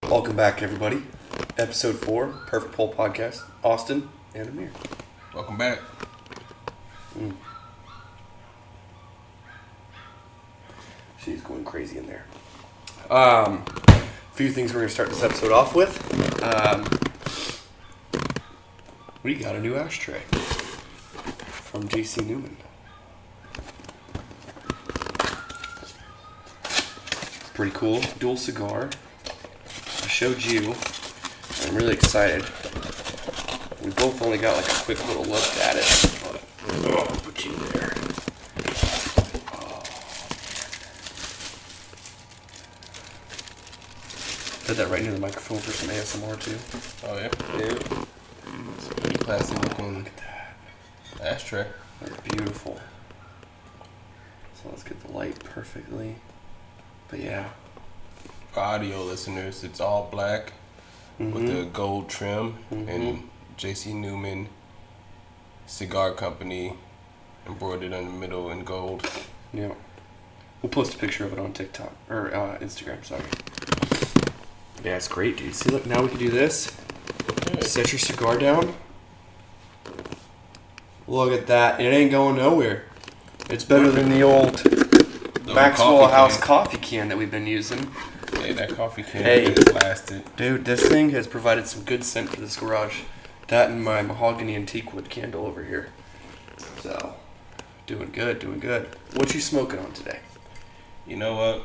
Welcome back, everybody. Episode 4, Perfect Poll Podcast. Austin and Amir. Welcome back. She's going crazy in there. A few things we're going to start this episode off with. We got a new ashtray from Newman. Pretty cool. Dual cigar. I showed you. I'm really excited. We both only got like a quick little look at it. I'll put you there. Put that right near the microphone for some ASMR too. Oh yeah? Yeah. It's a pretty classy looking Look at that. ashtray. They're beautiful. So let's get the light perfectly. But yeah. For audio listeners, it's all black with the gold trim and Newman Cigar Company embroidered in the middle in gold. Yeah. We'll post a picture of it on TikTok or Instagram, sorry. Yeah, it's great, dude. See, look, now we can do this. Okay. Set your cigar down. Look at that. It ain't going nowhere. It's better than the old Maxwell House coffee can that we've been using. Hey, that coffee can Hey. lasted. Dude, this thing has provided some good scent for this garage. That and my mahogany and teak wood candle over here. So, doing good, doing good. What you smoking on today? You know what?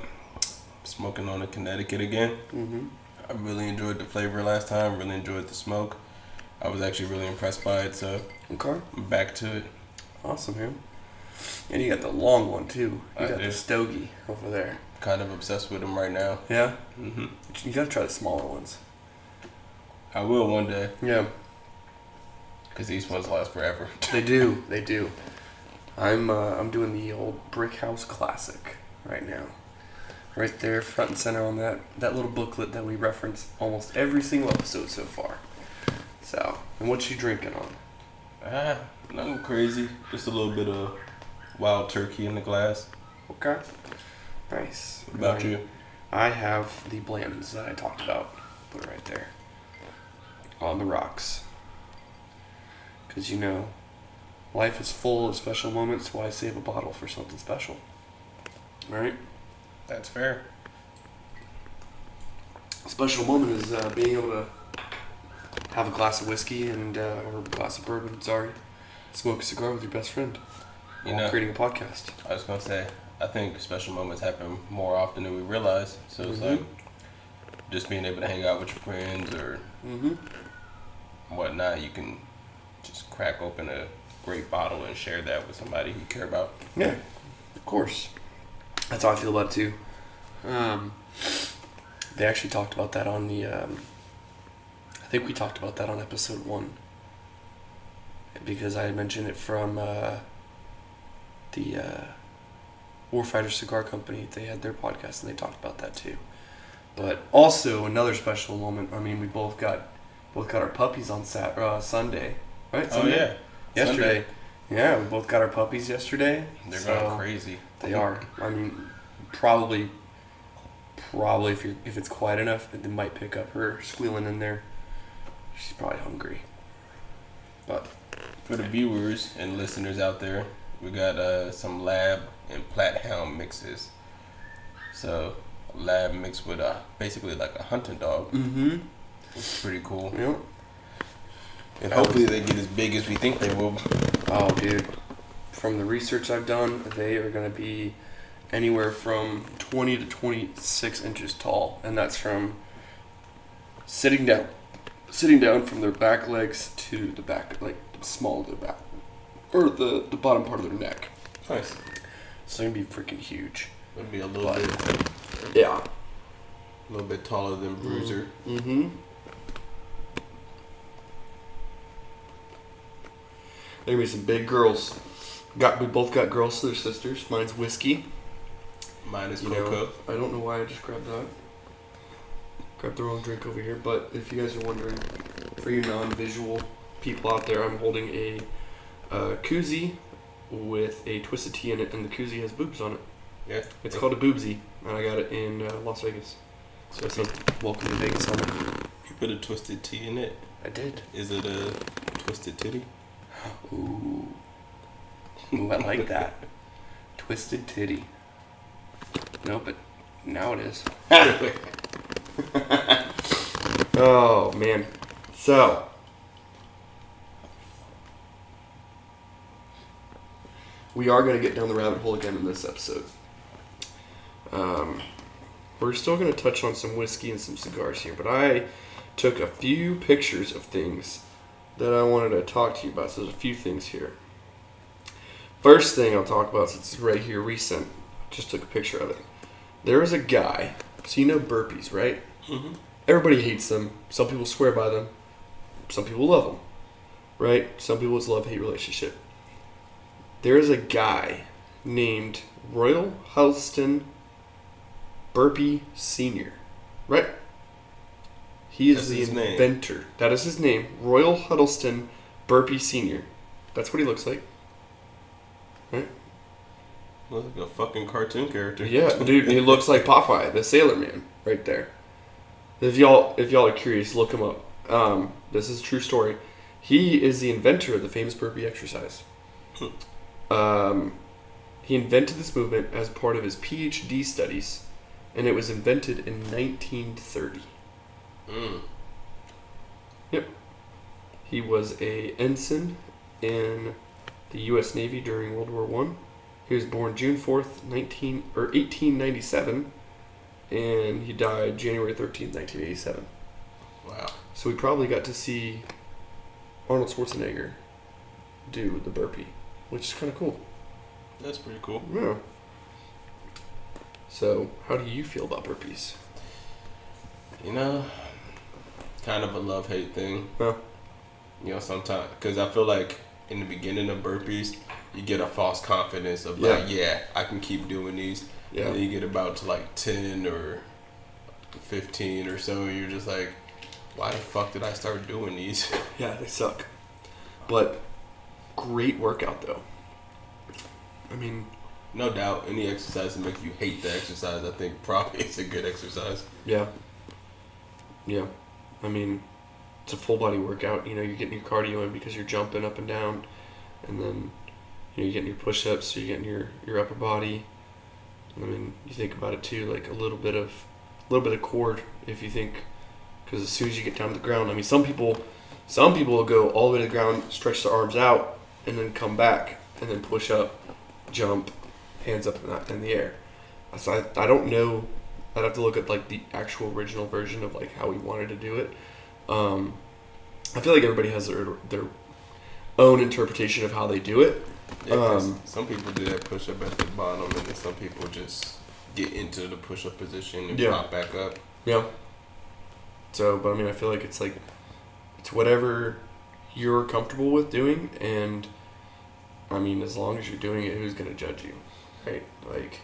Smoking on a Connecticut again. Mm-hmm. I really enjoyed the flavor last time. Really enjoyed the smoke. I was actually really impressed by it, so Okay. I'm back to it. Awesome, man. And you got the long one, too. You I got do. the stogie over there. Kind of obsessed with them right now. Yeah? hmm You gotta try the smaller ones. I will one day, Yeah. because these ones last forever. They do. They do. I'm doing the old Brick House Classic right now. Right there, front and center on that little booklet that we reference almost every single episode so far. So, and what you drinking on? Nothing crazy. Just a little bit of wild turkey in the glass. Okay. Nice. What about you? I have the Bland's that I talked about. Put it right there. On the rocks. Because you know, life is full of special moments. Why save a bottle for something special? Right? That's fair. A special moment is being able to have a glass of whiskey and or a glass of bourbon, smoke a cigar with your best friend while creating a podcast. I was going to say, I think special moments happen more often than we realize. So it's like just being able to hang out with your friends or whatnot. You can just crack open a great bottle and share that with somebody you care about. Yeah, of course. That's how I feel about it too. They actually talked about that on the, I think we talked about that on episode 1. Because I had mentioned it from the Warfighter Cigar Company. They had their podcast and they talked about that too. But also another special moment. I mean, we both got our puppies on Sunday, right? Oh yeah, Yesterday. Sunday. Yeah, we both got our puppies yesterday. They're so going crazy. They are. I mean, probably if it's quiet enough, they might pick up her squealing in there. She's probably hungry. But For the viewers and listeners out there, we got some Lab and Plathound mixes. So Lab mixed with basically like a hunting dog. mm-hmm. It's pretty cool. Yep. And hopefully they get as big as we think they will. Oh, dude. From the research I've done, they are going to be anywhere from 20 to 26 inches tall, and that's from sitting down from their back legs to the back, like the small of their back, or the bottom part of their neck. Nice. So they're going to be freaking huge. It'll be a little bit taller than Bruiser. Mm-hmm. There gonna be some big girls. We both got girls, so they're sisters. Mine's whiskey. Mine is You Cocoa. know, I don't know why I just grabbed that. Grabbed the wrong drink over here, but if you guys are wondering, for you non-visual people out there, I'm holding a koozie with a twisted tea in it, and the koozie has boobs on it. Yeah. It's called a boobsy, and I got it in Las Vegas. So welcome to Vegas, homie. You put a twisted T in it? I did. Is it a twisted titty? Ooh. Ooh, I like that. Twisted titty. No, but now it is. Oh, man. So. We are going to get down the rabbit hole again in this episode. We're still going to touch on some whiskey and some cigars here, but I took a few pictures of things that I wanted to talk to you about. So there's a few things here. First thing I'll talk about, since it's right here recent, just took a picture of it. There is a guy, so you know burpees, right? Mm-hmm. Everybody hates them. Some people swear by them. Some people love them, right? Some people it's a love-hate relationship. There is a guy named Royal Huddleston Burpee Sr., right? He is the inventor. Name. That is his name, Royal Huddleston Burpee Sr. That's what he looks like. Right? Looks like a fucking cartoon character. Yeah, dude, he looks like Popeye, the Sailor Man, right there. If y'all are curious, look him up. This is a true story. He is the inventor of the famous burpee exercise. He invented this movement as part of his PhD studies, and it was invented in 1930. Yep. He was a ensign in the U.S. Navy during World War I. He was born June 4th, 1897, and he died January 13th, 1987. Wow. So we probably got to see Arnold Schwarzenegger do the burpee, which is kind of cool. That's pretty cool. Yeah. So, how do you feel about burpees? You know, kind of a love-hate thing. Huh? You know, sometimes, because I feel like in the beginning of burpees, you get a false confidence of like, yeah, I can keep doing these. Yeah. And then you get about to like 10 or 15 or so, and you're just like, why the fuck did I start doing these? Yeah, they suck. But great workout though. I mean, no doubt, any exercise that makes you hate the exercise, I think probably is a good exercise. Yeah. Yeah. I mean, it's a full body workout. You know, you're getting your cardio in because you're jumping up and down, and then you're getting your push-ups, so you're getting your upper body. I mean, you think about it too, like a little bit of core, if you think, because as soon as you get down to the ground, I mean, some people will go all the way to the ground, stretch their arms out, and then come back, and then push up, jump, hands up in the air. So I don't know. I'd have to look at like the actual original version of like how he wanted to do it. I feel like everybody has their own interpretation of how they do it. Yeah, some people do that push up at the bottom, and then some people just get into the push up position and pop back up. Yeah. So, but I mean, I feel like it's whatever you're comfortable with doing, and I mean, as long as you're doing it, who's gonna judge you, right? Like,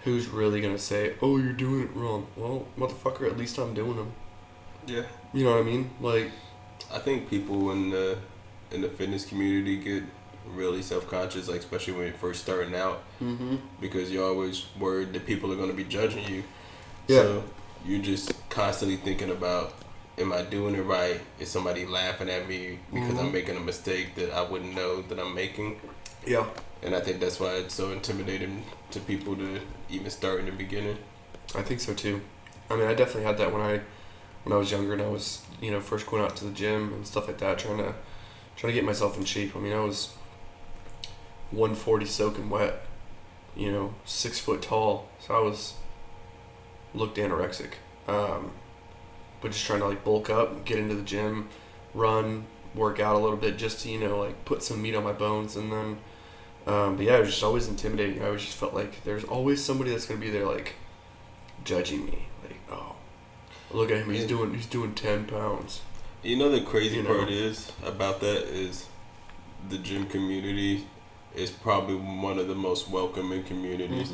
who's really gonna say, "Oh, you're doing it wrong"? Well, motherfucker, at least I'm doing them. Yeah. You know what I mean? Like, I think people in the fitness community get really self-conscious, like especially when you're first starting out, because you're always worried that people are going to be judging you. Yeah. So you're just constantly thinking about, am I doing it right? Is somebody laughing at me because I'm making a mistake that I wouldn't know that I'm making? Yeah. And I think that's why it's so intimidating to people to even start in the beginning. I think so too. I mean, I definitely had that when I was younger and I was, first going out to the gym and stuff like that, trying to get myself in shape. I mean, I was 140 soaking wet, 6 foot tall, so I looked anorexic. But just trying to like bulk up, get into the gym, run, work out a little bit, just to put some meat on my bones, and then. But yeah, it was just always intimidating. I always just felt like there's always somebody that's gonna be there, like judging me, like, oh, look at him, he's doing 10 pounds. The crazy part is about that is the gym community is probably one of the most welcoming communities.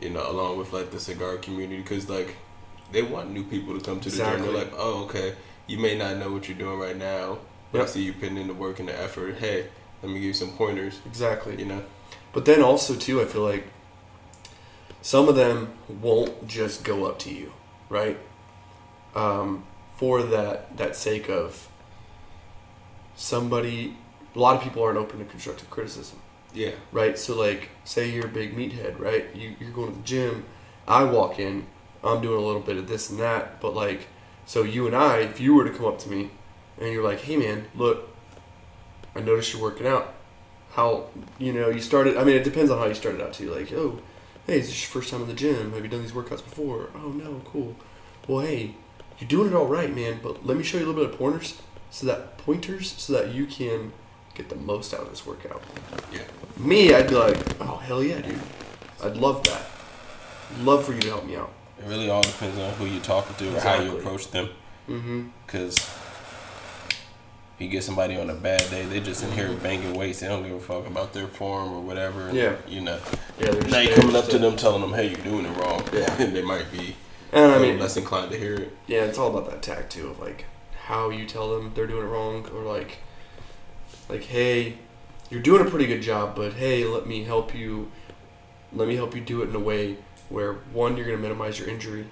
Along with like the cigar community, because like they want new people to come to the gym. They're like, oh, okay, you may not know what you're doing right now, but I see you putting in the work and the effort. Hey, let me give you some pointers. Exactly. But then also too, I feel like some of them won't just go up to you, right? For that sake of somebody, a lot of people aren't open to constructive criticism. Yeah. Right? So, like, say you're a big meathead, right? You're going to the gym. I walk in. I'm doing a little bit of this and that. But, like, so you and I, if you were to come up to me and you're like, hey, man, look, I noticed you're working out. How, you started, I mean, it depends on how you started out, too. Like, oh, hey, is this your first time in the gym? Have you done these workouts before? Oh, no, cool. Well, hey, you're doing it all right, man, but let me show you a little bit of pointers so that you can get the most out of this workout. Yeah. Me, I'd be like, oh, hell yeah, dude. I'd love that. Love for you to help me out. It really all depends on who you're talking to or Exactly. how you approach them. Mm-hmm. Because you get somebody on a bad day, they just in here banging weights. They don't give a fuck about their form or whatever. And, Yeah. Yeah, they're now you're coming up to them telling them, hey, you're doing it wrong. Yeah. And they might be And I mean, less inclined to hear it. yeah, it's all about that tact, too, of, like, how you tell them they're doing it wrong, or, like, hey, you're doing a pretty good job, but, hey, let me help you do it in a way where, one, you're going to minimize your injury,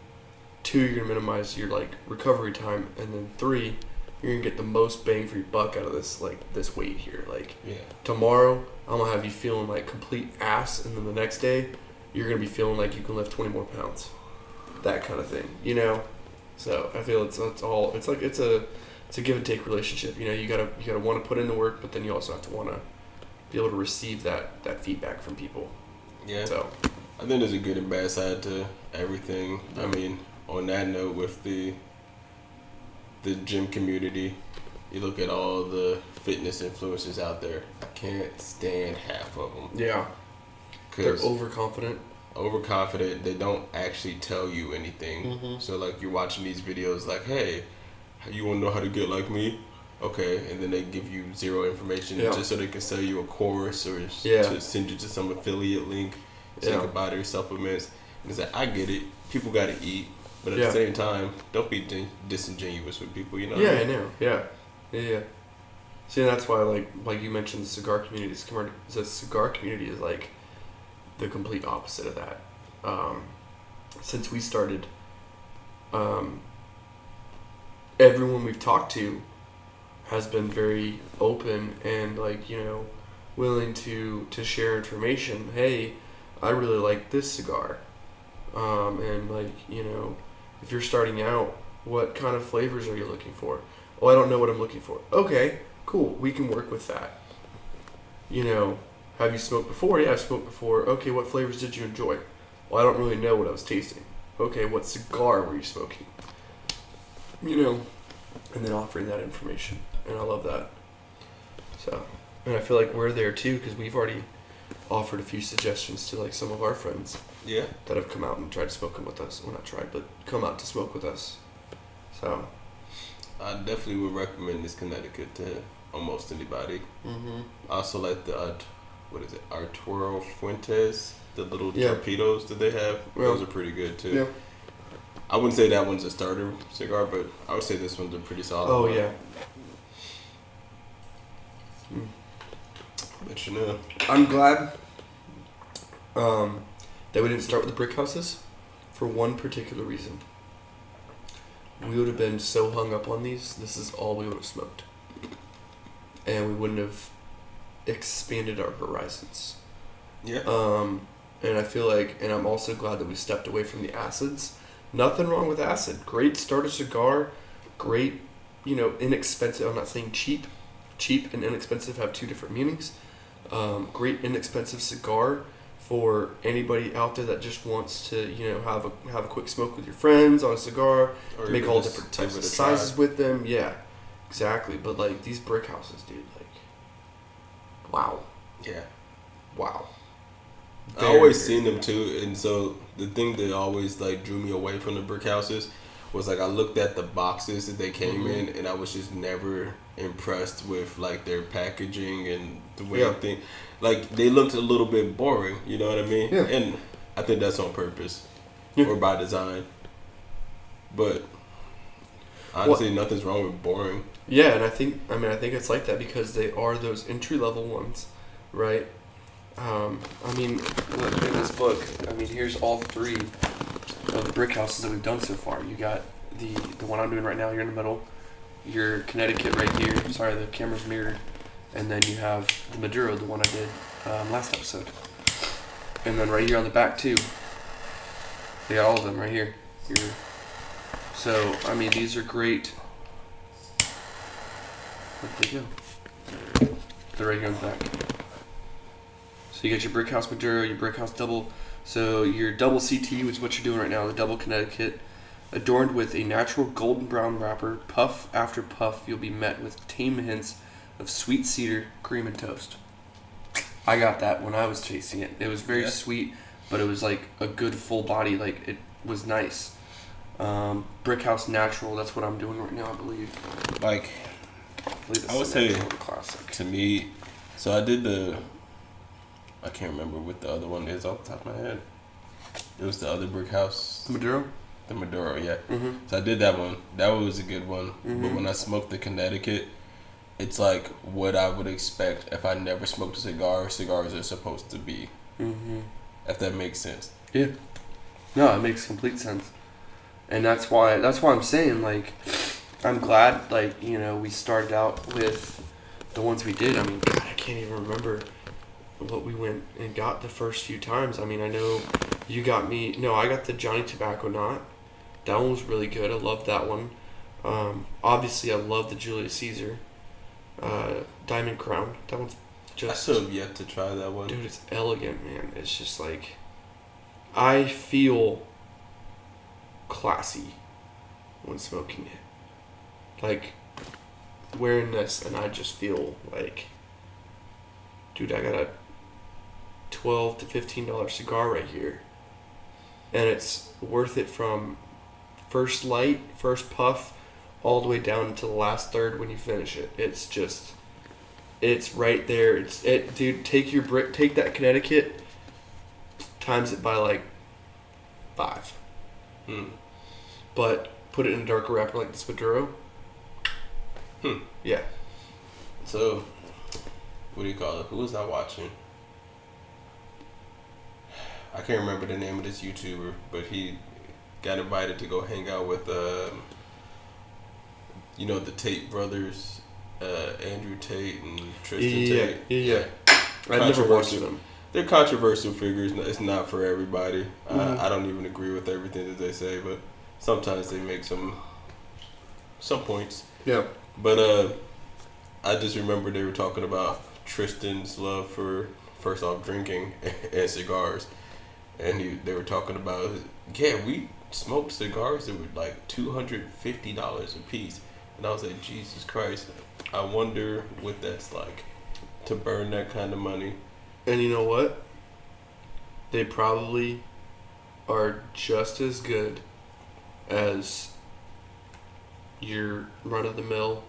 two, you're going to minimize your, like, recovery time, and then three, you're going to get the most bang for your buck out of this, like, this weight here. Like, Yeah. tomorrow, I'm going to have you feeling like complete ass, and then the next day, you're going to be feeling like you can lift 20 more pounds. That kind of thing, So I feel it's a give and take relationship. You gotta want to put in the work, but then you also have to want to be able to receive that feedback from people. Yeah. So I think there's a good and bad side to everything. I mean, on that note, with the gym community, you look at all the fitness influencers out there. I can't stand half of them. yeah, they're 'Cause overconfident, they don't actually tell you anything. Mm-hmm. So like you're watching these videos like, hey, you want to know how to get like me? Okay, and then they give you zero information just so they can sell you a course or to send you to some affiliate link so you can buy their supplements. And it's like, I get it, people got to eat, but at the same time, don't be disingenuous with people, you know? Yeah, I know. Yeah. See, and that's why, like you mentioned, the cigar community. The cigar community is like the complete opposite of that. Since we started, everyone we've talked to has been very open and willing to share information. Hey, I really like this cigar, and if you're starting out, what kind of flavors are you looking for? Oh, I don't know what I'm looking for. Okay, cool. We can work with that. Have you smoked before? Yeah, I've smoked before. Okay, what flavors did you enjoy? Well, I don't really know what I was tasting. Okay, what cigar were you smoking? And then offering that information. And I love that. So, and I feel like we're there too, because we've already offered a few suggestions to some of our friends. Yeah. That have come out and tried to smoke them with us. Well, not tried, but come out to smoke with us. So. I definitely would recommend this Connecticut to almost anybody. Mm-hmm. I also like the, Arturo Fuentes, the little torpedoes that they have. Yeah. Those are pretty good too. Yeah. I wouldn't say that one's a starter cigar, but I would say this one's a pretty solid one. Yeah. But I'm glad that we didn't start with the brick houses for one particular reason. We would have been so hung up on these, this is all we would have smoked. And we wouldn't have expanded our horizons. Yeah. And I feel like, and I'm also glad that we stepped away from the acids. Nothing wrong with acid. Great starter cigar. Great, inexpensive. I'm not saying cheap. Cheap and inexpensive have two different meanings. Great inexpensive cigar for anybody out there that just wants to, have a quick smoke with your friends on a cigar. Or Make all different types of sizes try. with them. Yeah, exactly. But these brick houses, dude, wow. Yeah. Wow. I always seen them too, and so the thing that always drew me away from the brick houses was I looked at the boxes that they came in, and I was just never impressed with their packaging and the way they looked a little bit boring. You know what I mean? Yeah. And I think that's on purpose or by design. But honestly, nothing's wrong with boring. Yeah, and I think it's like that because they are those entry level ones, right? I mean, look in this book. I mean, here's all three of the brick houses that we've done so far. You got the one I'm doing right now. You're in the middle. Your Connecticut right here. Sorry, the camera's mirrored. And then you have the Maduro, the one I did last episode. And then right here on the back too. They got all of them right here. So I mean, these are great. Where'd they go? They're right here on the back. So you got your brick house Maduro, your brick house double. So your double CT, which is what you're doing right now, the double Connecticut, adorned with a natural golden brown wrapper. Puff after puff, you'll be met with tame hints of sweet cedar, cream, and toast. I got that when I was tasting it. It was very sweet, but it was like a good full body. Like it was nice. Brick house natural. That's what I'm doing right now, I believe. Like, I would say, classic. To me, so I did I can't remember what the other one is off the top of my head. It was the other brick house. The Maduro? The Maduro, yeah. Mm-hmm. So I did that one. That one was a good one. Mm-hmm. But when I smoked the Connecticut, it's like what I would expect if I never smoked a cigar. Cigars are supposed to be. Mm-hmm. If that makes sense. Yeah. No, it makes complete sense. And that's why I'm saying, like, I'm glad, like, you know, we started out with the ones we did. I mean, God, I can't even remember what we went and got the first few times. I mean, I know you got me. No, I got the Johnny Tobacco Knot. That one was really good. I loved that one. Obviously, I love the Julius Caesar Diamond Crown. That one's just. I still have yet to try that one. Dude, it's elegant, man. It's just like, I feel classy when smoking it. Like, wearing this, and I just feel like, dude, I got a $12 to $15 cigar right here, and it's worth it from first light, first puff, all the way down to the last third when you finish it. It's just, it's right there. Dude. Take that Connecticut, times it by like 5, but put it in a darker wrapper like this Maduro. Yeah. So, what do you call it? Who was I watching? I can't remember the name of this YouTuber, but he got invited to go hang out with, you know, the Tate brothers, Andrew Tate and Tristan Tate. Yeah. I never watched them. They're controversial figures. It's not for everybody. I don't even agree with everything that they say, but sometimes they make some points. Yeah. But I just remember they were talking about Tristan's love for, first off, drinking and cigars. And they were talking about, we smoked cigars that were like $250 a piece. And I was like, Jesus Christ, I wonder what that's like to burn that kind of money. And you know what? They probably are just as good as your run-of-the-mill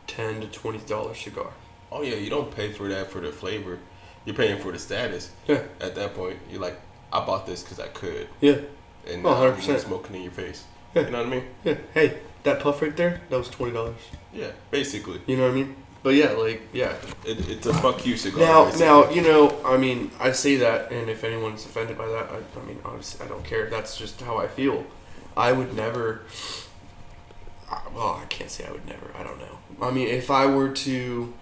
$10 to $20 cigar. Oh yeah, you don't pay for that for the flavor. You're paying for the status. Yeah. At that point, you're like, I bought this because I could. Yeah. And 100%. you're smoking in your face. Yeah. You know what I mean? Yeah. Hey, that puff right there, that was $20. Yeah, basically. You know what I mean? But yeah, like, yeah. It's a fuck you cigar. Now, you know, I mean, I say that, and if anyone's offended by that, I mean, honestly, I don't care. That's just how I feel. I would never. Well, I can't say I would never. I don't know. I mean, if I were to,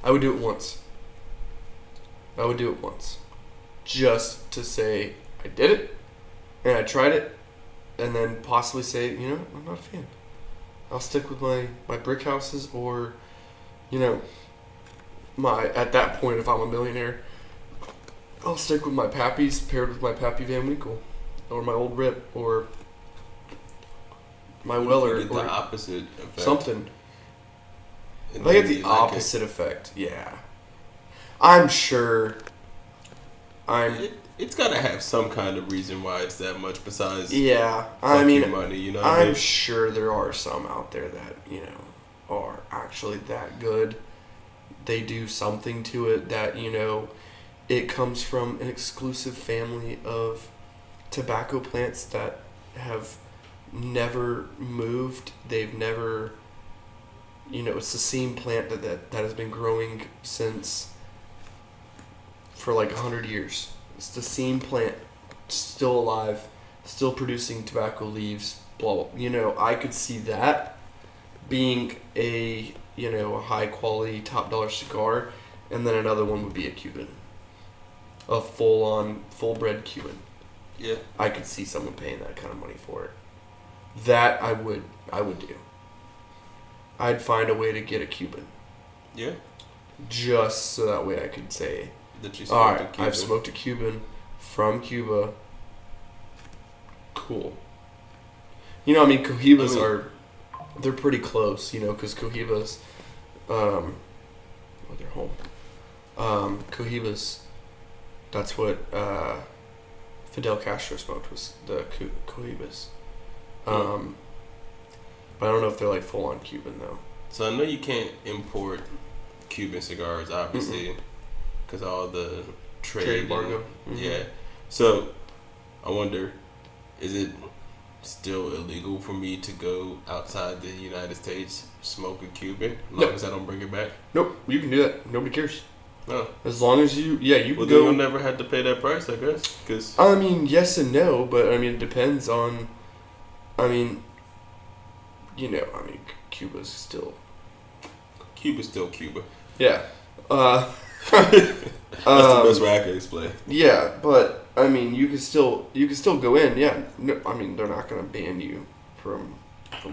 I would do it once. Just to say I did it, and I tried it, and then possibly say, you know, I'm not a fan. I'll stick with my brick houses, or, you know, at that point, if I'm a millionaire, I'll stick with my Pappies paired with my Pappy Van Winkle, or my Old Rip, or my Weller, or the opposite effect. Something. And if I get the opposite effect, yeah. I'm sure. It's got to have some kind of reason why it's that much besides. Yeah, I mean, money. You know, I'm sure there are some out there that, you know, are actually that good. They do something to it that, you know, it comes from an exclusive family of tobacco plants that have never moved. They've never, it's the same plant that has been growing for like 100 years. It's the same plant, still alive, still producing tobacco leaves. Blah, blah. I could see that being a high quality top dollar cigar, and then another one would be a Cuban, a full bred Cuban. Yeah. I could see someone paying that kind of money for it. That I would do. I'd find a way to get a Cuban. Yeah. Just so that way I could say, That you all smoked a right, Cuban. I've smoked a Cuban from Cuba. Cool. Cohibas they're pretty close, because Cohibas, they're home. Cohibas, that's what Fidel Castro smoked, was the Cohibas. But I don't know if they're like full on Cuban though. So I know you can't import Cuban cigars, obviously, because all the trade embargo. and- Yeah. So I wonder, is it still illegal for me to go outside the United States, smoke a Cuban, as long as I don't bring it back? Nope, you can do that. Nobody cares. No. As long as you Well, can then go. you'll never have to pay that price, I guess. Cause Yes and no, but it depends on. Cuba's still. Cuba's still Cuba. Yeah. That's the best way I can explain. Yeah, but you can still go in. Yeah, no, they're not gonna ban you from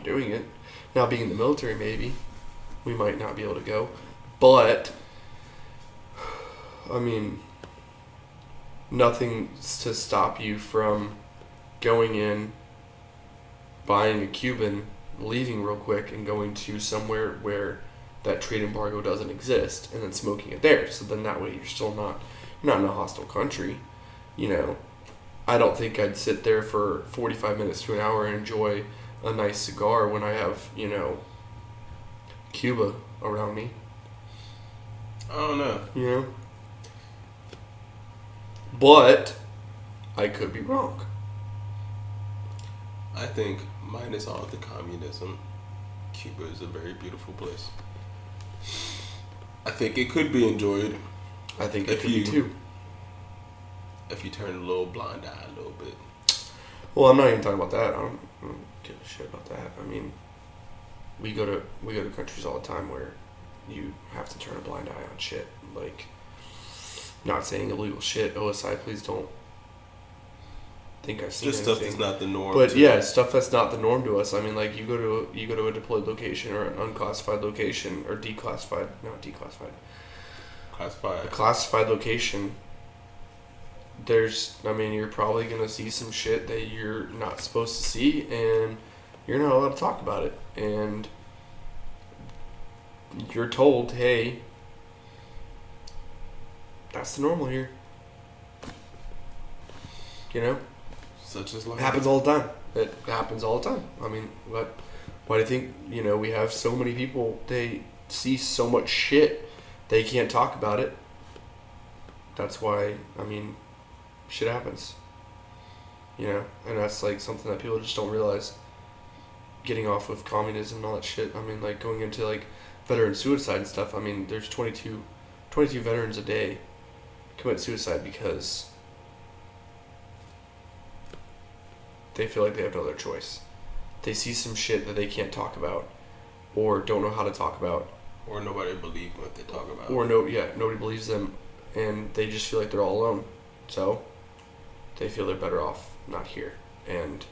doing it. Now, being in the military, maybe we might not be able to go, but nothing's to stop you from going in, buying a Cuban, leaving real quick, and going to somewhere where that trade embargo doesn't exist, and then smoking it there. So then that way you're still not in a hostile country. I don't think I'd sit there for 45 minutes to an hour and enjoy a nice cigar when I have, Cuba around me. I don't know. But I could be wrong. I think, minus all the communism, Cuba is a very beautiful place. I think it could be enjoyed I think it could be too. if you turn a little blind eye a little bit. Well, I'm not even talking about that. I don't give a shit about that. We go to countries all the time where you have to turn a blind eye on shit. Like, not saying illegal shit. OSI, please don't think I've seen Just anything. stuff that's not the norm. But too. yeah, stuff that's not the norm to us. You go to a deployed location or an unclassified location or declassified, not declassified, Classified. a classified location. You're probably gonna see some shit that you're not supposed to see, and you're not allowed to talk about it. And you're told, hey, that's the normal here. Such as life. It happens all the time. It happens all the time. Why do you think, we have so many people, they see so much shit, they can't talk about it. That's why, shit happens. And that's like something that people just don't realize. Getting off with communism and all that shit. Going into like veteran suicide and stuff. There's 22 veterans a day commit suicide because they feel like they have no other choice. They see some shit that they can't talk about, or don't know how to talk about, Or nobody believes what they talk about. or nobody believes them, and they just feel like they're all alone. So they feel they're better off not here, and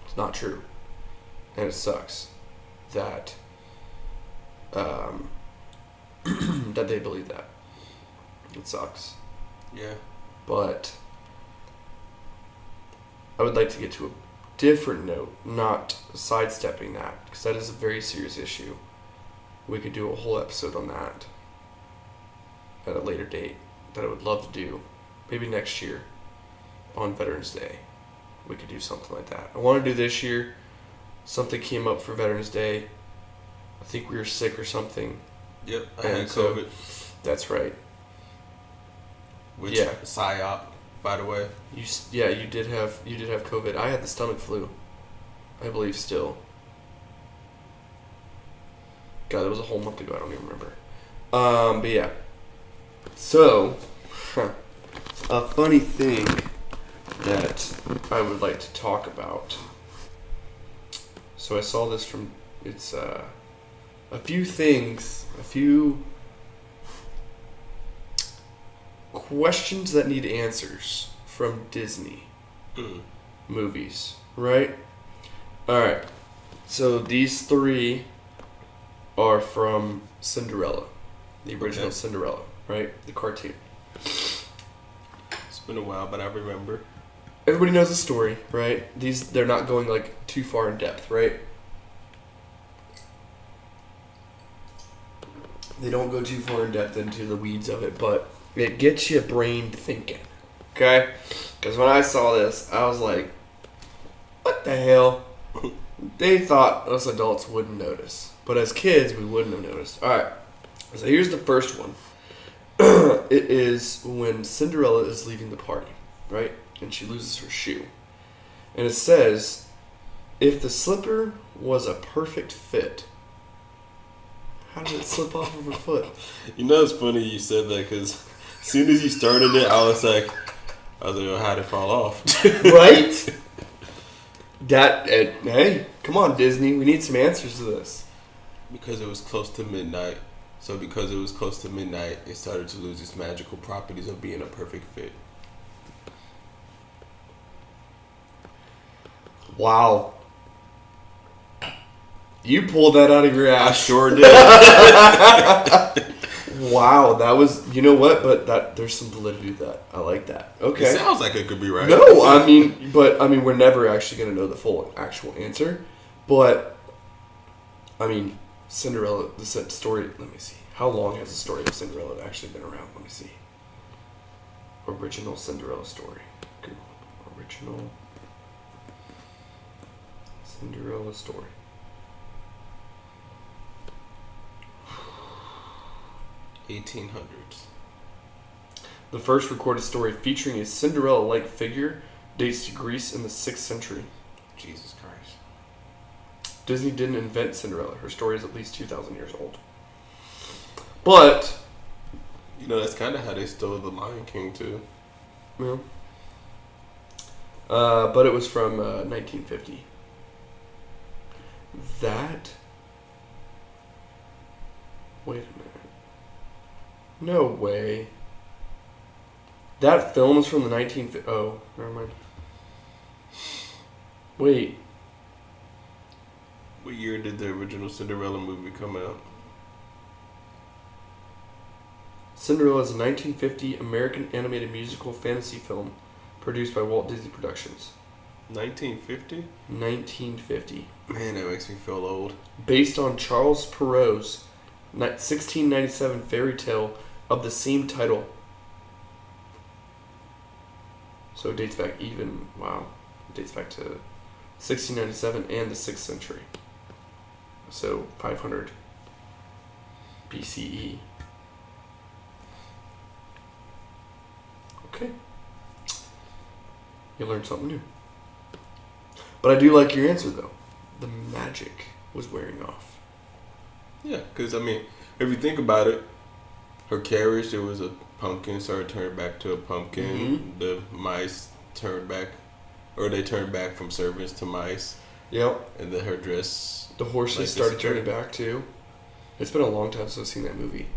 it's not true, and it sucks that that they believe that. It sucks. Yeah. But I would like to get to a different note, not sidestepping that, because that is a very serious issue. We could do a whole episode on that at a later date that I would love to do. Maybe next year on Veterans Day. We could do something like that. I want to do this year. Something came up for Veterans Day. I think we were sick or something. Yep. I had And so- COVID. That's right. Which Yeah. PSYOP, by the way. You did have COVID. I had the stomach flu, I believe still. God, that was a whole month ago. I don't even remember. But yeah. So, a funny thing that I would like to talk about. So I saw this from, it's a few questions that need answers from Disney movies, right? Alright, so these 3 are from Cinderella, the original Cinderella, right? The cartoon. It's been a while, but I remember. Everybody knows the story, right? They're not going like too far in depth, right? They don't go too far in depth into the weeds of it, but it gets you brain thinking, okay? Because when I saw this, I was like, what the hell? They thought us adults wouldn't notice. But as kids, we wouldn't have noticed. Alright, so here's the first one. It is when Cinderella is leaving the party, right? And she loses her shoe. And it says, if the slipper was a perfect fit, how did it slip off of her foot? You know, it's funny you said that because as soon as you started it, I was like, oh, how'd it fall off? Right? Hey, come on, Disney. We need some answers to this. Because it was close to midnight. So because it was close to midnight, it started to lose its magical properties of being a perfect fit. Wow. You pulled that out of your ass. I sure did. Wow, that was, you know what? But there's some validity to that. I like that. Okay. It sounds like it could be right. No, I mean, we're never actually going to know the full actual answer. But, I mean, Cinderella, the story, let me see. How long has the story of Cinderella actually been around? Let me see. Original Cinderella story. Google. Original Cinderella story. $1800s. The first recorded story featuring a Cinderella-like figure dates to Greece in the 6th century. Jesus Christ. Disney didn't invent Cinderella. Her story is at least 2,000 years old. But, you know, that's kind of how they stole The Lion King, too. Yeah. But it was from 1950. Wait a minute. No way. That film is from the 1950s. Oh, never mind. Wait. What year did the original Cinderella movie come out? Cinderella is a 1950 American animated musical fantasy film produced by Walt Disney Productions. 1950? 1950. Man, that makes me feel old. Based on Charles Perrault's 1697 fairy tale of the same title. So it dates back it dates back to 1697 and the 6th century. So 500 BCE. Okay. You learned something new. But I do like your answer, though. The magic was wearing off. Yeah, because, I mean, if you think about it, her carriage, there was a pumpkin, so it turned back to a pumpkin. Mm-hmm. The mice turned back, or they turned back from servants to mice. Yep. And then her dress. The horses started turning back, too. It's been a long time since I've seen that movie.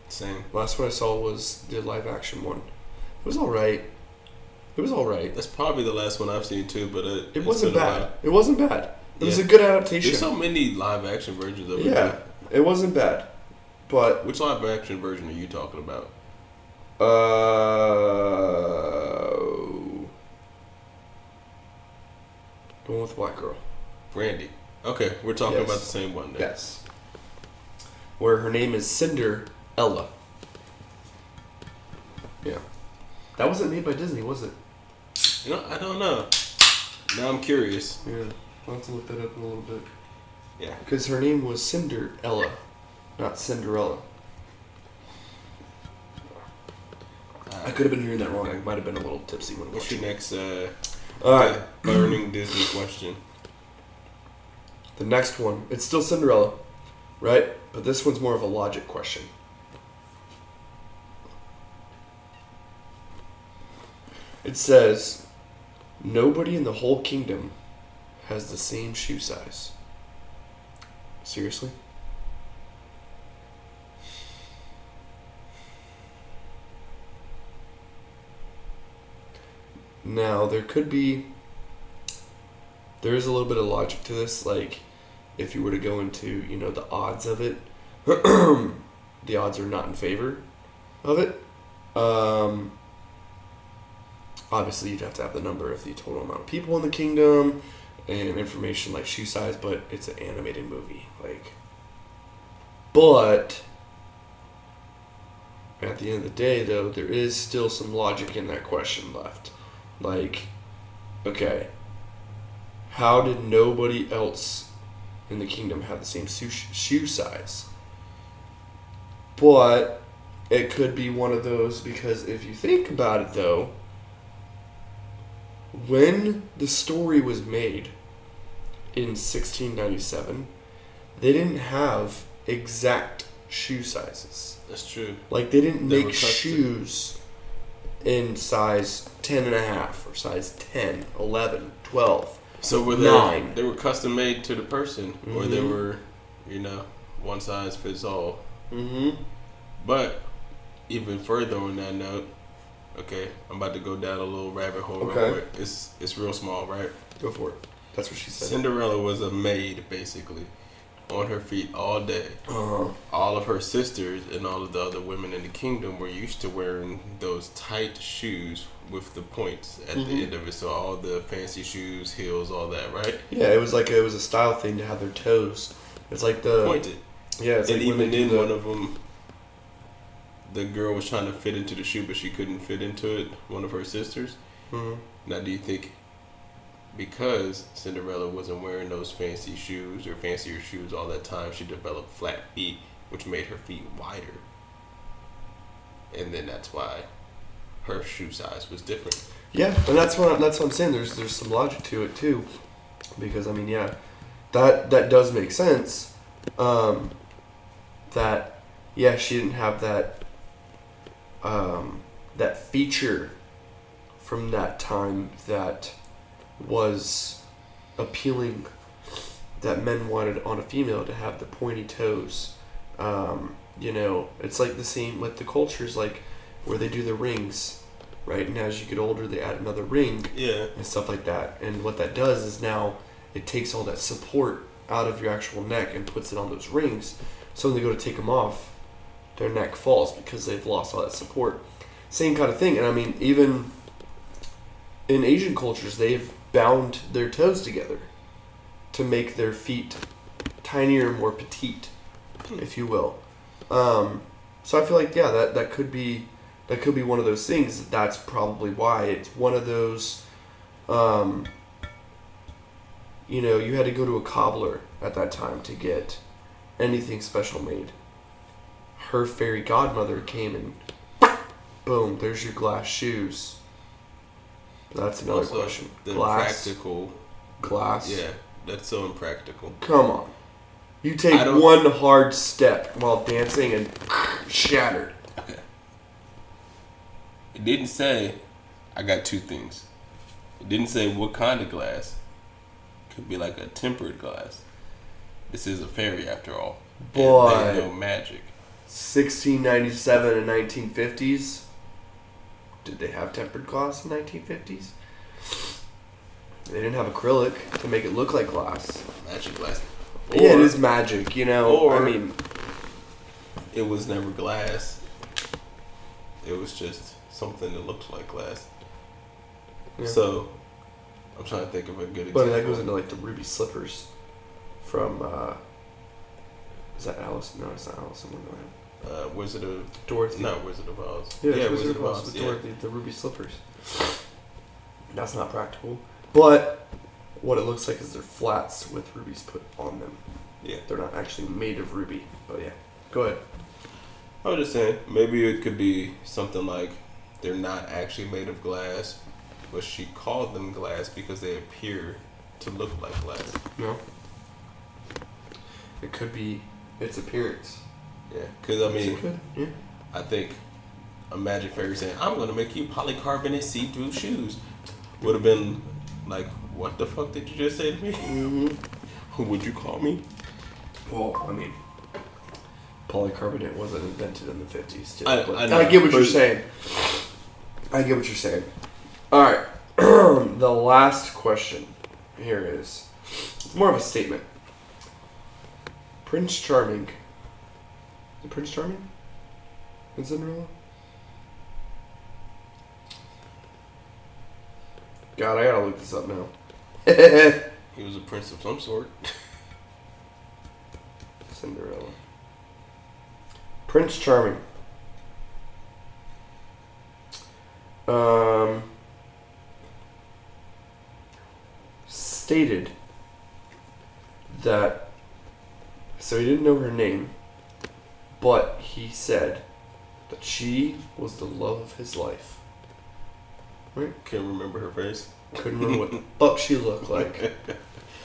Same. Last one I saw was the live-action one. It was alright. That's probably the last one I've seen, too, but it wasn't bad. It wasn't bad. It was a good adaptation. There's so many live-action versions of it. Yeah, it wasn't bad. But which live-action version are you talking about? The one with the black girl. Brandy. Okay, we're talking about the same one then. Yes. Where her name is Cinderella. Yeah. That wasn't made by Disney, was it? You know, I don't know. Now I'm curious. Yeah, I'll have to look that up in a little bit. Yeah. Because her name was Cinderella, not Cinderella. I could have been hearing that wrong. I might have been a little tipsy when what's your next Alright. burning Disney question? The next one. It's still Cinderella. right? But this one's more of a logic question. It says, nobody in the whole kingdom has the same shoe size. Seriously? Now, there is a little bit of logic to this, like, if you were to go into, the odds of it, the odds are not in favor of it. Obviously, you'd have to have the number of the total amount of people in the kingdom and information like shoe size, but it's an animated movie. But at the end of the day, though, there is still some logic in that question left. Okay, how did nobody else in the kingdom have the same shoe size? But it could be one of those, because if you think about it, though, when the story was made in 1697, they didn't have exact shoe sizes. That's true. They didn't make shoes in size 10 and a half or size 10, 11, 12. So were 9. They were custom made to the person, or they were, one size fits all. Mm-hmm. But even further on that note, okay, I'm about to go down a little rabbit hole. Okay. Real quick. It's real small, right? Go for it. That's what she said. Cinderella was a maid, basically, on her feet all day. Uh-huh. All of her sisters and all of the other women in the kingdom were used to wearing those tight shoes with the points at the end of it. So all the fancy shoes, heels, all that, right? Yeah, it was a style thing to have their toes. It's like the pointed. Yeah, it's and like even then, one of them, the girl was trying to fit into the shoe, but she couldn't fit into it. One of her sisters. Mm-hmm. Now, do you think because Cinderella wasn't wearing those fancy shoes or fancier shoes all that time, she developed flat feet, which made her feet wider, and then that's why her shoe size was different? Yeah, and that's what I'm saying. There's some logic to it too, because that does make sense. That she didn't have that feature from that time that was appealing, that men wanted on a female, to have the pointy toes. It's like the same, like the cultures, like where they do the rings, right? And as you get older, they add another ring, and stuff like that. And what that does is now it takes all that support out of your actual neck and puts it on those rings. So when they go to take them off, their neck falls because they've lost all that support. Same kind of thing. And I mean, even in Asian cultures, they've bound their toes together to make their feet tinier and more petite, if you will. So I feel like that could be one of those things. That's probably why it's one of those. You had to go to a cobbler at that time to get anything special made. Her fairy godmother came and boom, there's your glass shoes. That's another Also, question. The Glass. practical Glass. Yeah, that's so impractical. Come on. You take one hard step while dancing and shattered. Okay. It didn't say, I got two things. It didn't say what kind of glass. Could be like a tempered glass. This is a fairy after all. Boy. And they know magic. 1697 and 1950s. Did they have tempered glass in 1950s? They didn't have acrylic to make it look like glass. Magic glass. Yeah, it is magic, Or, I mean, it was never glass. It was just something that looked like glass. yeah. So, I'm trying to think of a good example. But that goes into like the ruby slippers from, is that Alice? No, it's not Alice in Wonderland. Wizard of Dorothy. Not Wizard of Oz. Yeah, Wizard of Oz with Dorothy, the ruby slippers. That's not practical. But what it looks like is they're flats with rubies put on them. Yeah. They're not actually made of ruby. But yeah. Go ahead. I was just saying, maybe it could be something like they're not actually made of glass, but she called them glass because they appear to look like glass. No. It could be its appearance. Yeah, because I mean, Yeah. I think a Magic Fairy saying, "I'm gonna make you polycarbonate see-through shoes," would have been like, "What the fuck did you just say to me? Who would you call me?" Well, I mean, polycarbonate wasn't invented in the 50s, too. I know, I get what you're but- saying. I get what you're saying. All right. The last question here is more of a statement. Prince Charming. Is it Prince Charming in Cinderella? God, I gotta look this up now. He was a prince of some sort. Cinderella. Prince Charming. Stated that, so he didn't know her name, but he said that she was the love of his life. Right? Can't remember her face. Couldn't remember what the fuck she looked like.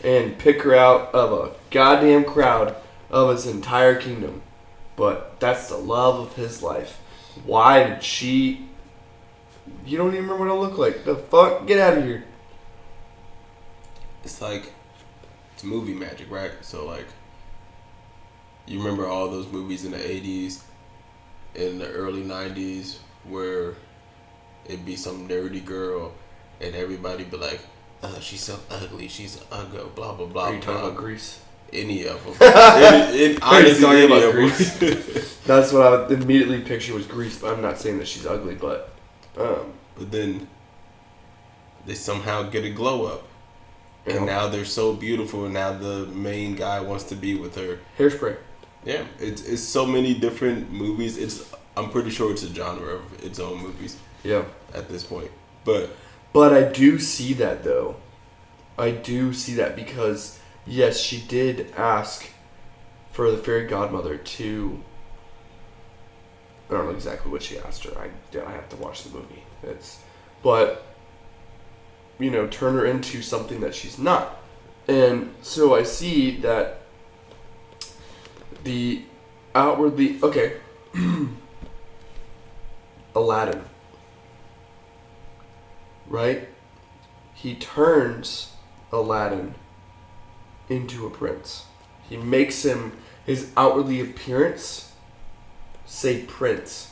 And pick her out of a goddamn crowd of his entire kingdom. But that's the love of his life. Why did she... You don't even remember what I look like. The fuck? Get out of here. It's like, it's movie magic, right? So like, you remember all those movies in the 80s, in the early 90s, where it'd be some nerdy girl, and everybody be like, "Oh, she's so ugly, she's ugly, blah blah blah." Are you talking blah. about Grease? Any of them? Honestly, Honestly, talking any about of Grease. them. That's what I would immediately picture was Grease, but I'm not saying that she's ugly, but... But then, they somehow get a glow up. Yeah. And now they're so beautiful, and now the main guy wants to be with her. Hairspray. Yeah, it's so many different movies. I'm pretty sure it's a genre of its own movies. Yeah. At this point, but I do see that, though. I do see that because, yes, she did ask for the fairy godmother to... I don't know exactly what she asked her. I have to watch the movie. But, you know, turn her into something that she's not. And so I see that the outwardly... Okay. Aladdin. Right? He turns Aladdin into a prince. He makes him, his outwardly appearance, say prince.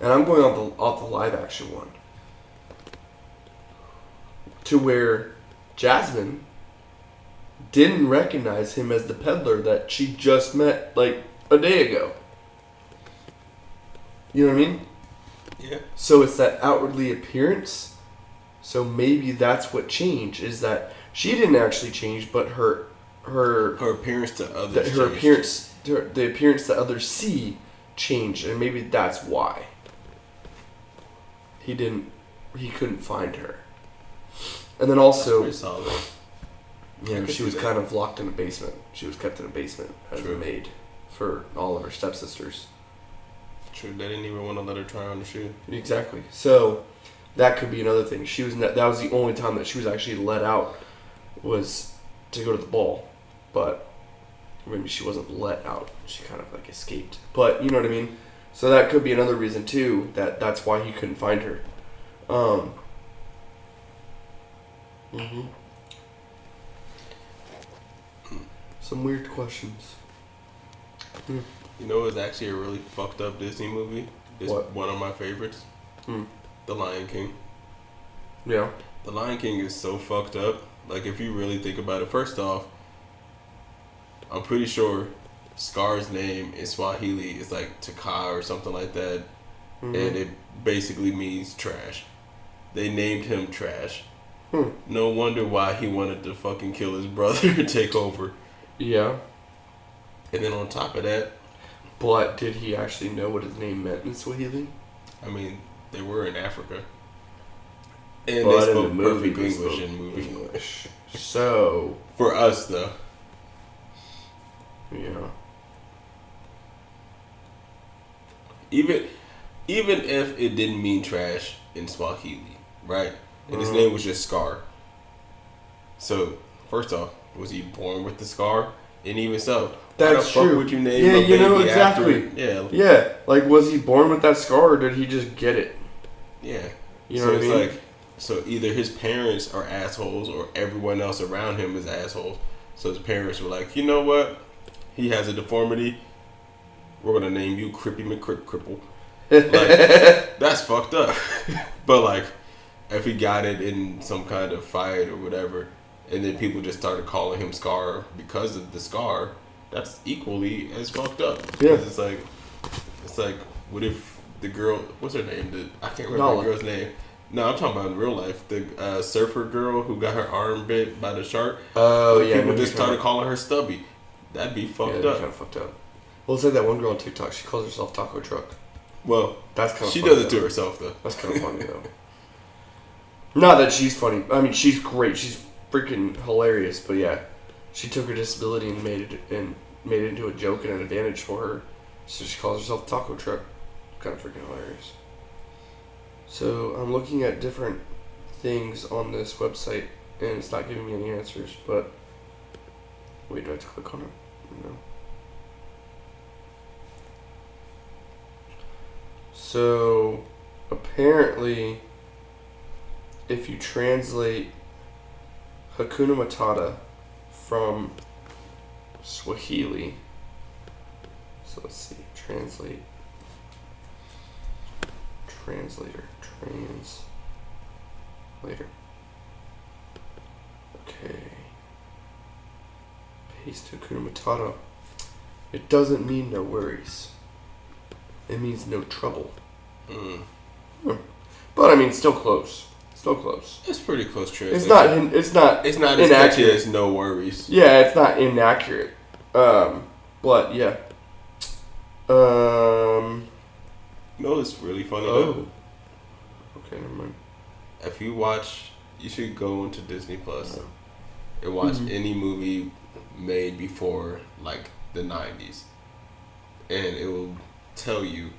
And I'm going off the live action one. To where Jasmine didn't recognize him as the peddler that she just met like a day ago. You know what I mean? yeah, So it's that outwardly appearance. So maybe that's what changed, is that she didn't actually change, but her appearance to others. her appearance, the appearance that others see, changed, and maybe that's why he couldn't find her. And then also, Pretty solid. you know, I could she was see that. kind of locked in a basement. She was kept in a basement as True. a maid for all of her stepsisters. True, they didn't even want to let her try on the shoe. Exactly. So that could be another thing. That was the only time that she was actually let out, was to go to the ball. But maybe she wasn't let out. She kind of like escaped. But you know what I mean? So that could be another reason too, that's why he couldn't find her. Some weird questions. You know, it's actually a really fucked up Disney movie. It's What? one of my favorites. The Lion King. Yeah. The Lion King is so fucked up. Like, if you really think about it, first off, I'm pretty sure Scar's name in Swahili is like Taka or something like that. And it basically means trash. They named him trash. No wonder why he wanted to fucking kill his brother and take over. Yeah. And then on top of that, But did he actually know what his name meant in Swahili? I mean, they were in Africa. And But they in the spoke movie, perfect they English spoke in movie. English. So, For us, though. yeah. Even if it didn't mean trash in Swahili, right? And his name was just Scar. So, first off, was he born with the scar? And even so, that's why the true. fuck would you name Yeah, a you know baby exactly. after? Yeah. Yeah, like was he born with that scar or did he just get it? Yeah. You know so what I it's mean? like, so either his parents are assholes or everyone else around him is assholes. So his parents were like, you know what? He has a deformity. We're gonna name you Crippy McCripple. Like, that's fucked up. But like, if he got it in some kind of fight or whatever, and then people just started calling him Scar because of the scar, that's equally as fucked up. Yeah. It's like, what if the girl, what's her name? I can't remember Nala. the girl's name. No, I'm talking about in real life. The surfer girl who got her arm bit by the shark. Oh yeah. People just started calling her Stubby. That'd be fucked that'd up. be kind of fucked up. Well, it's like that one girl on TikTok. She calls herself Taco Truck. Well, That's kind of. she funny, does it to though. herself though. That's kind of funny though. Not that she's funny. I mean, she's great. She's freaking hilarious. But yeah, she took her disability and made it into a joke and an advantage for her. So she calls herself Taco Truck. Kind of freaking hilarious. So I'm looking at different things on this website, and it's not giving me any answers. But wait, do I have to click on it? No. So apparently, if you translate Hakuna Matata from Swahili, so let's see, translator, okay, paste Hakuna Matata, it doesn't mean no worries, it means no trouble. But I mean, still close. It's pretty close translation. It's not It's not as catchy as No Worries. Yeah, it's not inaccurate. But yeah. No, it's really funny. Oh. Okay, never mind. If you watch, you should go into Disney Plus and watch any movie made before like the 90s, and it will tell you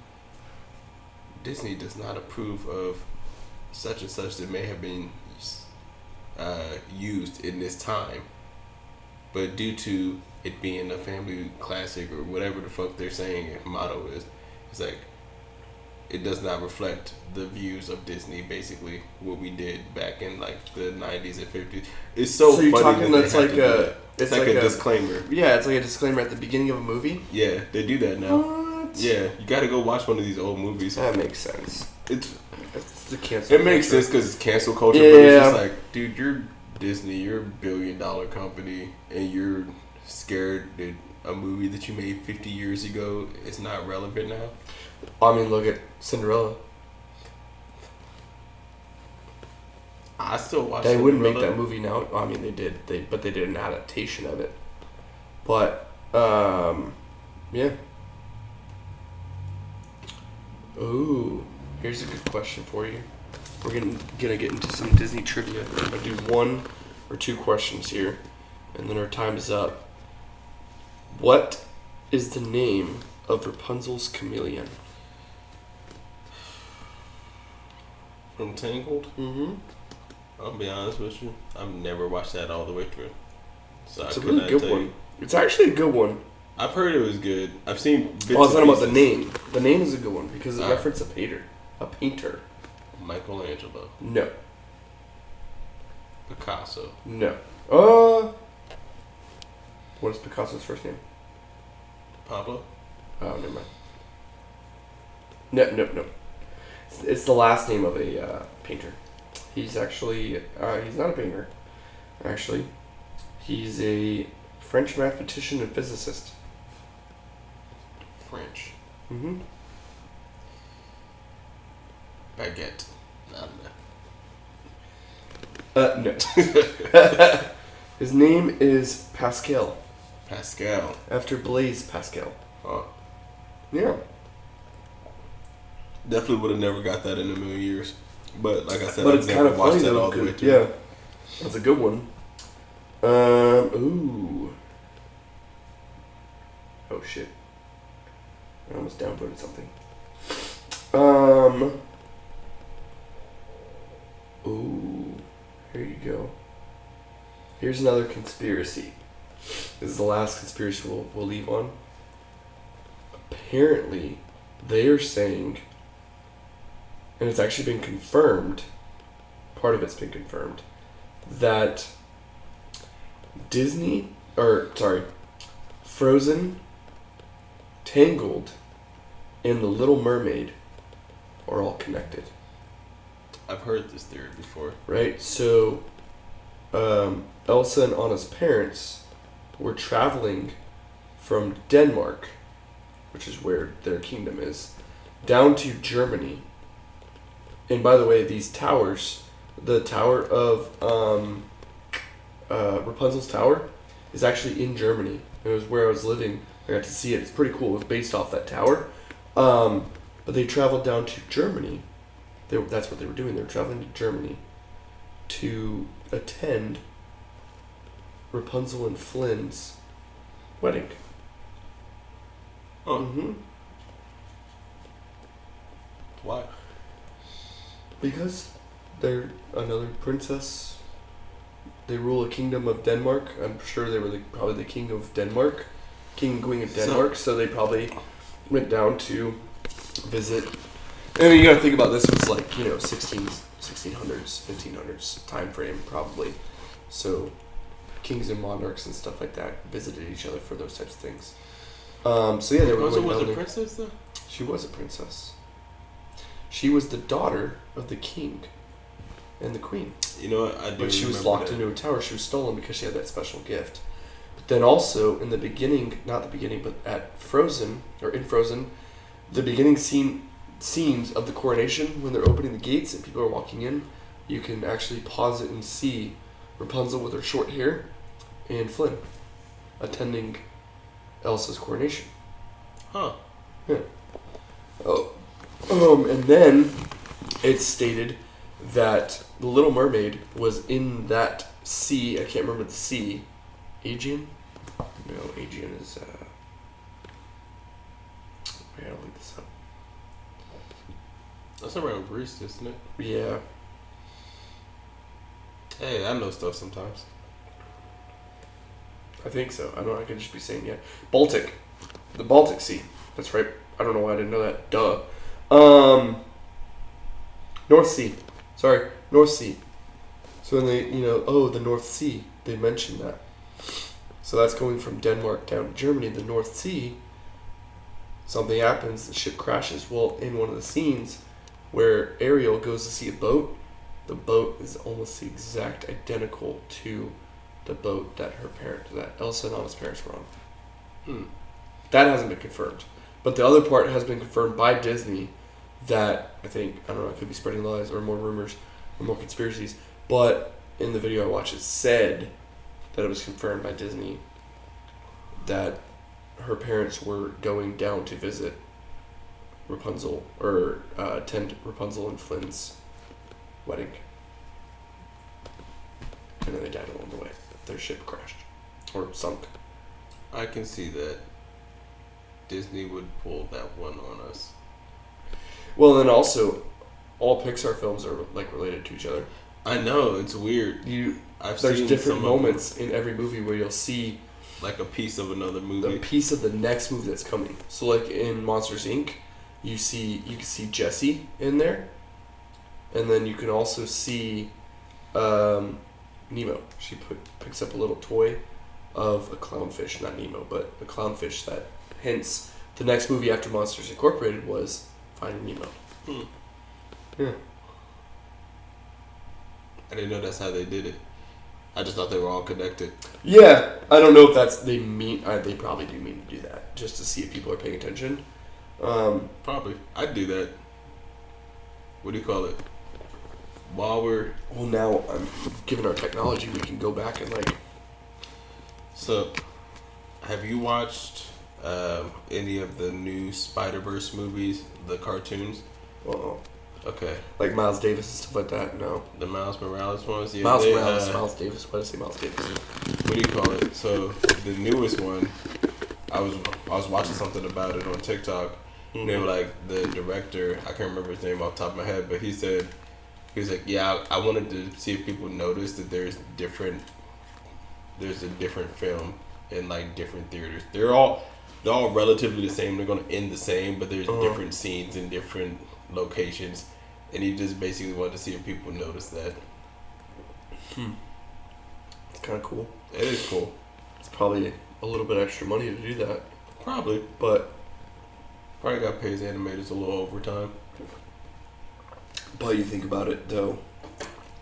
Disney does not approve of such and such that may have been used in this time, but due to it being a family classic or whatever the fuck they're saying motto is, it's like it does not reflect the views of Disney. Basically, what we did back in like the 90s and 50s. It's so you're funny talking that that's they have like to do a that. It's like a disclaimer. Yeah, it's like a disclaimer at the beginning of a movie. Yeah, they do that now. What? Yeah, you got to go watch one of these old movies. That makes sense. It's the cancel. It makes sense because it's cancel culture, Yeah. but it's just like, dude, you're Disney, you're $1 billion company, and you're scared that a movie that you made 50 years ago is not relevant now. I mean, look at Cinderella. I still watch. They wouldn't make Cinderella. that movie now. I mean, they did. But they did an adaptation of it. But yeah. Ooh, here's a good question for you. We're gonna get into some Disney trivia. I'm gonna do 1 or 2 questions here, and then our time is up. What is the name of Rapunzel's chameleon? From Tangled. Mm-hmm. I'll be honest with you, I've never watched that all the way through, so It's I a could really not good tell one. you. It's actually a good one. I've heard it was good. I've seen. Bits I was and talking about the pieces. name. The name is a good one because it Ah. references a painter. A painter. Michelangelo, No. Picasso. No. What is Picasso's first name? Pablo. Oh, never mind. No. It's the last name of a painter. He's actually he's not a painter. Actually, he's a French mathematician and physicist. French. Mm-hmm. Baguette. I don't know. No. His name is Pascal, Pascal. after Blaise Pascal. Oh, Yeah. definitely would have never got that in a million years. But like I said, But I've it's never kind of watched funny that though. all the way 'Cause- through. yeah, that's a good one. Ooh. Oh shit! I almost downvoted something. Ooh. Here you go. Here's another conspiracy. This is the last conspiracy we'll leave on. Apparently, they are saying, and it's actually been confirmed, part of it's been confirmed, that Frozen, Tangled, and The Little Mermaid are all connected. I've heard this theory before. Right? So, Elsa and Anna's parents were traveling from Denmark, which is where their kingdom is, down to Germany. And by the way, these towers, the tower of Rapunzel's tower is actually in Germany. It was where I was living. I got to see it. It's pretty cool. It was based off that tower. But they traveled down to Germany. That's what they were doing. They were traveling to Germany to attend Rapunzel and Flynn's wedding. Oh. Mm-hmm. Why? Because they're another princess. They rule a kingdom of Denmark. I'm sure they were probably the king of Denmark. King and queen of Denmark. So they probably went down to visit. I mean, you gotta think about this. It was like, 1600s, 1500s time frame, probably. So kings and monarchs and stuff like that visited each other for those types of things. So yeah, they were Rapunzel going was down a there. princess, though? She was a princess. She was the daughter of the king and the queen. You know what? I do. But she was remember locked that. into a tower. She was stolen because she had that special gift. But then also, in the beginning, not the beginning, but at Frozen, or in Frozen, the beginning scenes of the coronation, when they're opening the gates and people are walking in, you can actually pause it and see Rapunzel with her short hair and Flynn attending Elsa's coronation. Huh. Yeah. Oh. And then it's stated that the Little Mermaid was in that sea. I can't remember the sea. Aegean? No, Aegean is. I gotta look this up. That's around Greece, isn't it? Yeah. Hey, I know stuff sometimes. I think so. I don't know. I could just be saying, yeah. Baltic. The Baltic Sea. That's right. I don't know why I didn't know that. Duh. North Sea. Sorry. North Sea. So when they, the North Sea, they mentioned that. So that's going from Denmark down to Germany. The North Sea, something happens, the ship crashes. Well, in one of the scenes where Ariel goes to see a boat, the boat is almost the exact identical to the boat that Elsa and Anna's parents were on. That hasn't been confirmed. But the other part has been confirmed by Disney that, I don't know, I could be spreading lies or more rumors or more conspiracies, but in the video I watched it said that it was confirmed by Disney that her parents were going down to visit Rapunzel, or attend Rapunzel and Flynn's wedding. And then they died along the way. Their ship crashed. Or sunk. I can see that Disney would pull that one on us. Well, then also, all Pixar films are related to each other. I know, it's weird. There's different moments in every movie where you'll see like a piece of another movie. a piece of the next movie that's coming. So like in Monsters Inc., you can see Jessie in there, and then you can also see Nemo. She picks up a little toy of a clownfish, not Nemo, but a clownfish that hence the next movie after Monsters Incorporated was Finding Nemo. Yeah. I didn't know that's how they did it. I just thought they were all connected. Yeah, I don't know if they probably do mean to do that just to see if people are paying attention. Probably. I'd do that. What do you call it? Well, now, given our technology, we can go back and So, have you watched any of the new Spider-Verse movies, the cartoons? Uh-oh. Okay. Like Miles Davis and stuff like that? No. The Miles Morales ones? Yeah, Miles Davis. Why did I say Miles Davis? What do you call it? So, the newest one, I was watching something about it on TikTok. Mm-hmm. And they were like, the director, I can't remember his name off the top of my head, but he was like, yeah, I wanted to see if people noticed that there's a different film in like different theaters. They're all relatively the same. They're gonna end the same, but there's different scenes in different locations, and he just basically wanted to see if people notice that. It's kind of cool. It is cool. It's probably a little bit extra money to do that, Probably but got to pay his animators a little overtime. you think about it though,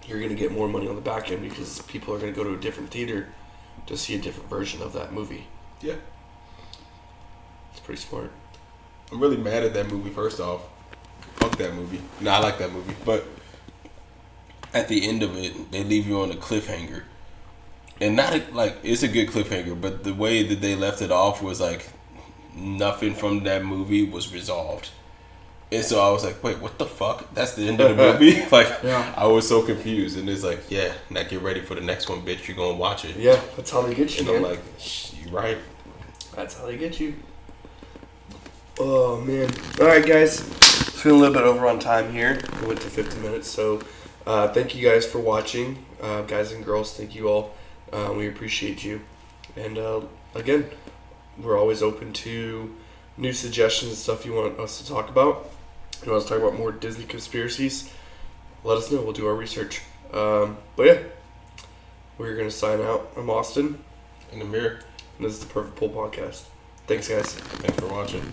you're gonna get more money on the back end because people are gonna go to a different theater to see a different version of that movie. Yeah. It's pretty smart. I'm really mad at that movie. First off, fuck that movie. No, I like that movie, but at the end of it, they leave you on a cliffhanger, and it's a good cliffhanger, but the way that they left it off was like nothing from that movie was resolved, and so I was like, wait, what the fuck? That's the end of the movie? I was so confused, and it's like, yeah, now get ready for the next one, bitch. You're gonna watch it. Yeah, that's how they get you. And I'm like, you right. That's how they get you. Oh, man. All right, guys. Feeling a little bit over on time here. We went to 50 minutes. So thank you guys for watching. Guys and girls, thank you all. We appreciate you. And again, we're always open to new suggestions and stuff you want us to talk about. You want us to talk about more Disney conspiracies? Let us know. We'll do our research. But yeah, we're going to sign out. I'm Austin. In the mirror. And this is the Perfect Pull Podcast. Thanks, guys. Thanks for watching.